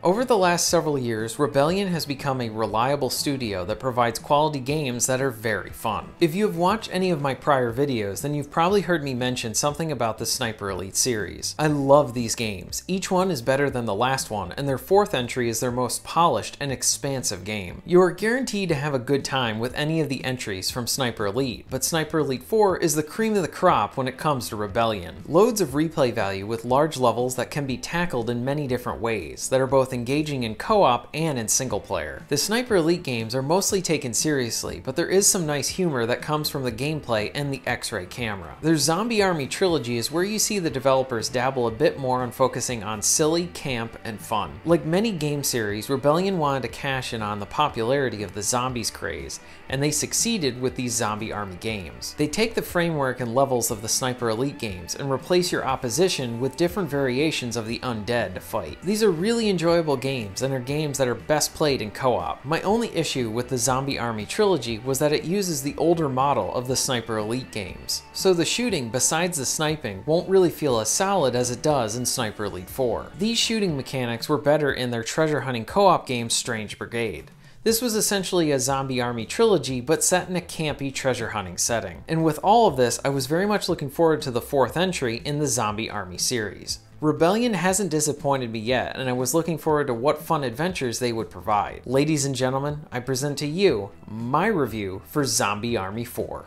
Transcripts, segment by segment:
Over the last several years, Rebellion has become a reliable studio that provides quality games that are very fun. If you have watched any of my prior videos, then you've probably heard me mention something about the Sniper Elite series. I love these games. Each one is better than the last one, and their fourth entry is their most polished and expansive game. You are guaranteed to have a good time with any of the entries from Sniper Elite, but Sniper Elite 4 is the cream of the crop when it comes to Rebellion. Loads of replay value with large levels that can be tackled in many different ways, that are both engaging in co-op and in single player. The Sniper Elite games are mostly taken seriously, but there is some nice humor that comes from the gameplay and the X-ray camera. Their Zombie Army trilogy is where you see the developers dabble a bit more on focusing on silly, camp, and fun. Like many game series, Rebellion wanted to cash in on the popularity of the zombies craze, and they succeeded with these Zombie Army games. They take the framework and levels of the Sniper Elite games and replace your opposition with different variations of the undead to fight. These are really enjoyable games and are games that are best played in co-op. My only issue with the Zombie Army trilogy was that it uses the older model of the Sniper Elite games. So the shooting, besides the sniping, won't really feel as solid as it does in Sniper Elite 4. These shooting mechanics were better in their treasure hunting co-op game Strange Brigade. This was essentially a Zombie Army trilogy, but set in a campy treasure hunting setting. And with all of this, I was very much looking forward to the fourth entry in the Zombie Army series. Rebellion hasn't disappointed me yet, and I was looking forward to what fun adventures they would provide. Ladies and gentlemen, I present to you my review for Zombie Army 4.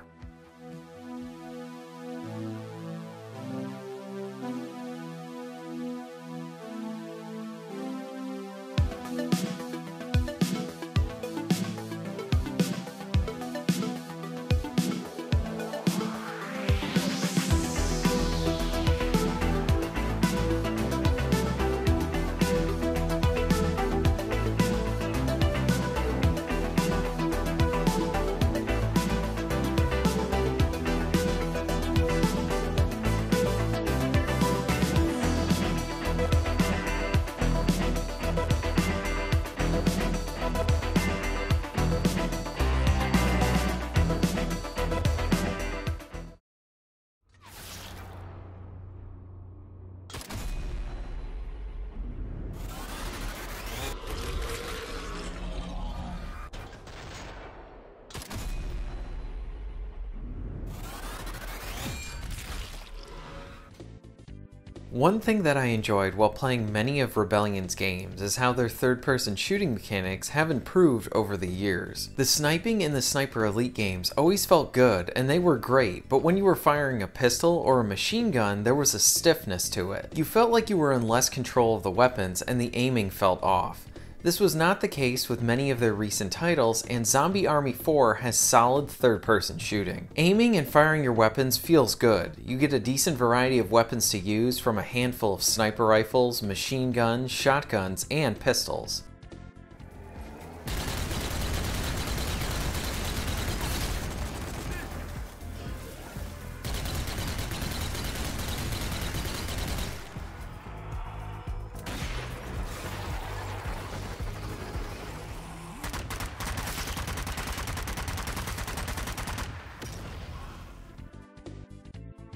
One thing that I enjoyed while playing many of Rebellion's games is how their third-person shooting mechanics have improved over the years. The sniping in the Sniper Elite games always felt good and they were great, but when you were firing a pistol or a machine gun, there was a stiffness to it. You felt like you were in less control of the weapons and the aiming felt off. This was not the case with many of their recent titles, and Zombie Army 4 has solid third-person shooting. Aiming and firing your weapons feels good. You get a decent variety of weapons to use from a handful of sniper rifles, machine guns, shotguns, and pistols.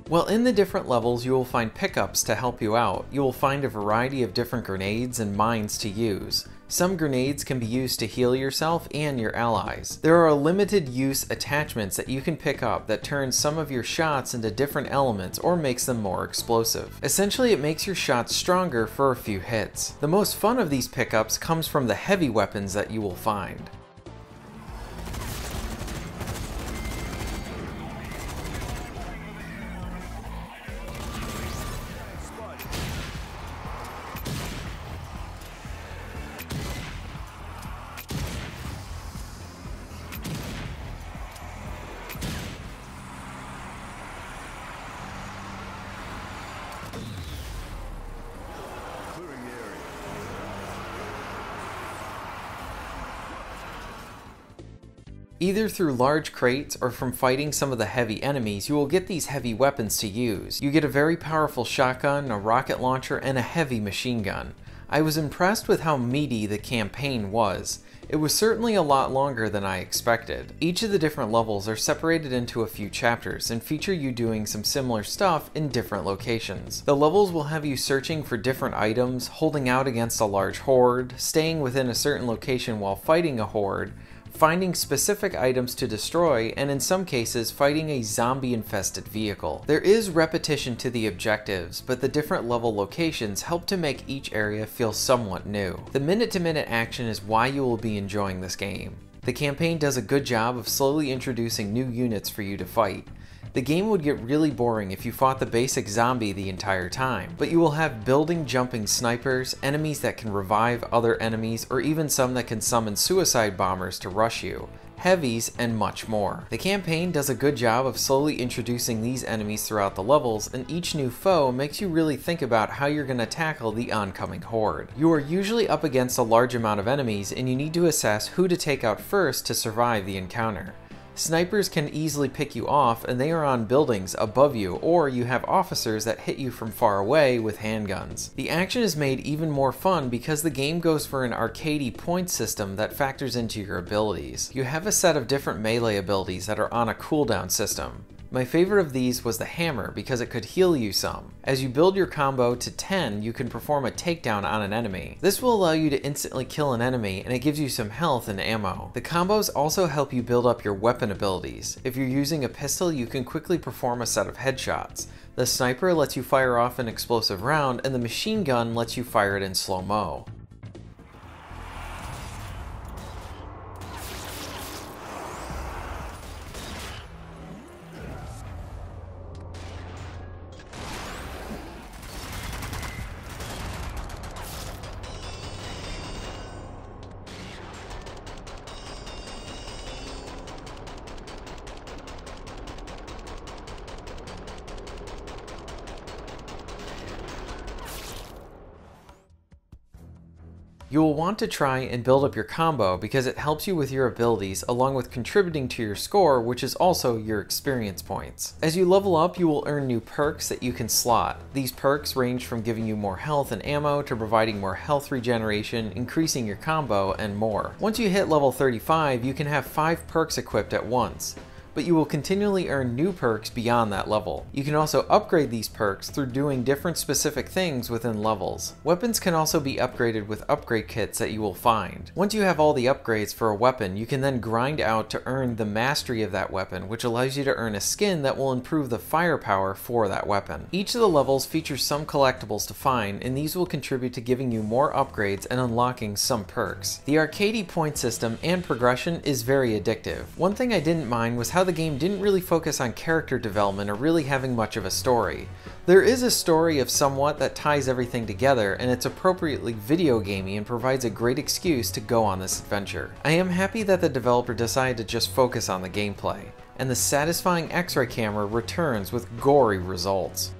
While in the different levels you will find pickups to help you out, you will find a variety of different grenades and mines to use. Some grenades can be used to heal yourself and your allies. There are limited use attachments that you can pick up that turn some of your shots into different elements or makes them more explosive. Essentially, it makes your shots stronger for a few hits. The most fun of these pickups comes from the heavy weapons that you will find. Either through large crates or from fighting some of the heavy enemies, you will get these heavy weapons to use. You get a very powerful shotgun, a rocket launcher, and a heavy machine gun. I was impressed with how meaty the campaign was. It was certainly a lot longer than I expected. Each of the different levels are separated into a few chapters and feature you doing some similar stuff in different locations. The levels will have you searching for different items, holding out against a large horde, staying within a certain location while fighting a horde, finding specific items to destroy, and in some cases fighting a zombie-infested vehicle. There is repetition to the objectives, but the different level locations help to make each area feel somewhat new. The minute-to-minute action is why you will be enjoying this game. The campaign does a good job of slowly introducing new units for you to fight. The game would get really boring if you fought the basic zombie the entire time, but you will have building jumping snipers, enemies that can revive other enemies, or even some that can summon suicide bombers to rush you, heavies, and much more. The campaign does a good job of slowly introducing these enemies throughout the levels, and each new foe makes you really think about how you're going to tackle the oncoming horde. You are usually up against a large amount of enemies, and you need to assess who to take out first to survive the encounter. Snipers can easily pick you off, and they are on buildings above you, or you have officers that hit you from far away with handguns. The action is made even more fun because the game goes for an arcadey point system that factors into your abilities. You have a set of different melee abilities that are on a cooldown system. My favorite of these was the hammer because it could heal you some. As you build your combo to 10, you can perform a takedown on an enemy. This will allow you to instantly kill an enemy, and it gives you some health and ammo. The combos also help you build up your weapon abilities. If you're using a pistol, you can quickly perform a set of headshots. The sniper lets you fire off an explosive round, and the machine gun lets you fire it in slow-mo. You will want to try and build up your combo because it helps you with your abilities along with contributing to your score, which is also your experience points. As you level up, you will earn new perks that you can slot. These perks range from giving you more health and ammo to providing more health regeneration, increasing your combo, and more. Once you hit level 35, you can have 5 perks equipped at once, but you will continually earn new perks beyond that level. You can also upgrade these perks through doing different specific things within levels. Weapons can also be upgraded with upgrade kits that you will find. Once you have all the upgrades for a weapon, you can then grind out to earn the mastery of that weapon, which allows you to earn a skin that will improve the firepower for that weapon. Each of the levels features some collectibles to find, and these will contribute to giving you more upgrades and unlocking some perks. The arcadey point system and progression is very addictive. One thing I didn't mind was how the game didn't really focus on character development or really having much of a story. There is a story of somewhat that ties everything together, and it's appropriately video gamey and provides a great excuse to go on this adventure. I am happy that the developer decided to just focus on the gameplay, and the satisfying X-ray camera returns with gory results.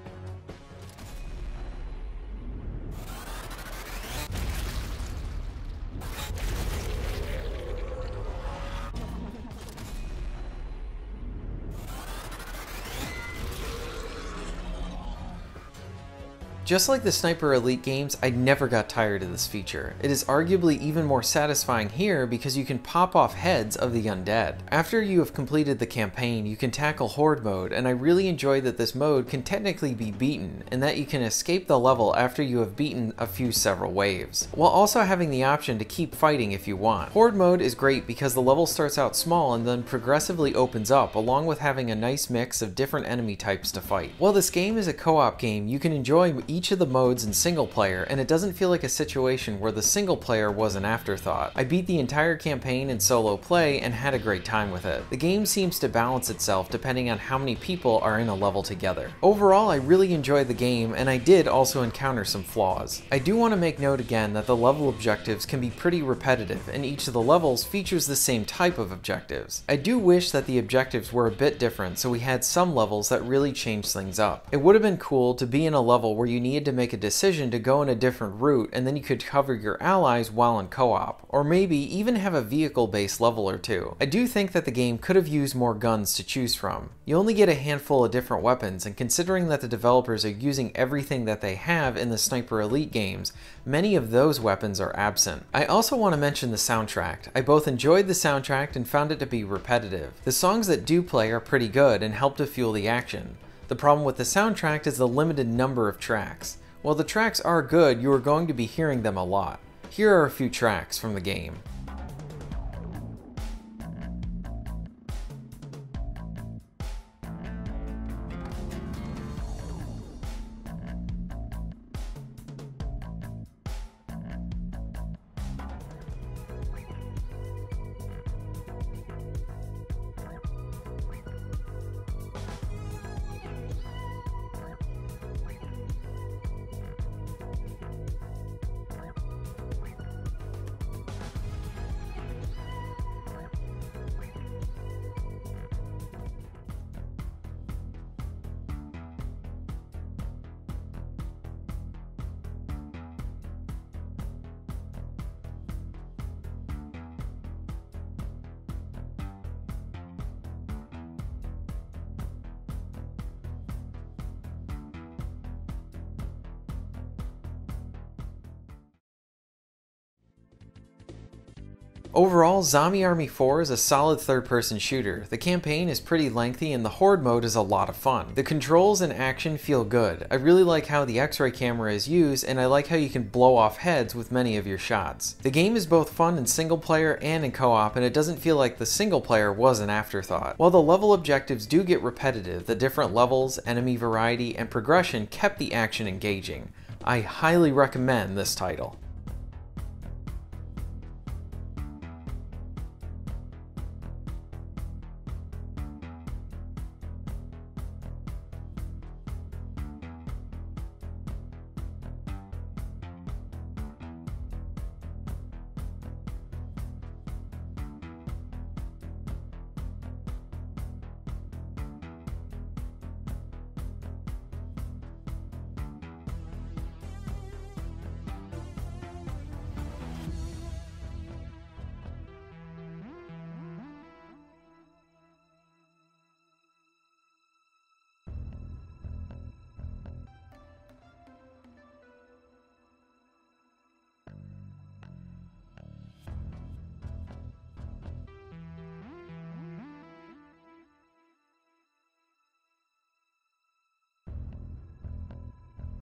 Just like the Sniper Elite games, I never got tired of this feature. It is arguably even more satisfying here because you can pop off heads of the undead. After you have completed the campaign, you can tackle Horde mode, and I really enjoy that this mode can technically be beaten, and that you can escape the level after you have beaten several waves, while also having the option to keep fighting if you want. Horde mode is great because the level starts out small and then progressively opens up, along with having a nice mix of different enemy types to fight. While this game is a co-op game, you can enjoy each of the modes in single player, and it doesn't feel like a situation where the single player was an afterthought. I beat the entire campaign in solo play and had a great time with it. The game seems to balance itself depending on how many people are in a level together. Overall, I really enjoyed the game, and I did also encounter some flaws. I do want to make note again that the level objectives can be pretty repetitive, and each of the levels features the same type of objectives. I do wish that the objectives were a bit different, so we had some levels that really changed things up. It would have been cool to be in a level where you need needed to make a decision to go in a different route, and then you could cover your allies while in co-op, or maybe even have a vehicle-based level or two. I do think that the game could have used more guns to choose from. You only get a handful of different weapons, and considering that the developers are using everything that they have in the Sniper Elite games, many of those weapons are absent. I also want to mention the soundtrack. I both enjoyed the soundtrack and found it to be repetitive. The songs that do play are pretty good and help to fuel the action. The problem with the soundtrack is the limited number of tracks. While the tracks are good, you are going to be hearing them a lot. Here are a few tracks from the game. Overall, Zombie Army 4 is a solid third-person shooter. The campaign is pretty lengthy and the Horde mode is a lot of fun. The controls and action feel good. I really like how the X-ray camera is used, and I like how you can blow off heads with many of your shots. The game is both fun in single player and in co-op, and it doesn't feel like the single player was an afterthought. While the level objectives do get repetitive, the different levels, enemy variety, and progression kept the action engaging. I highly recommend this title.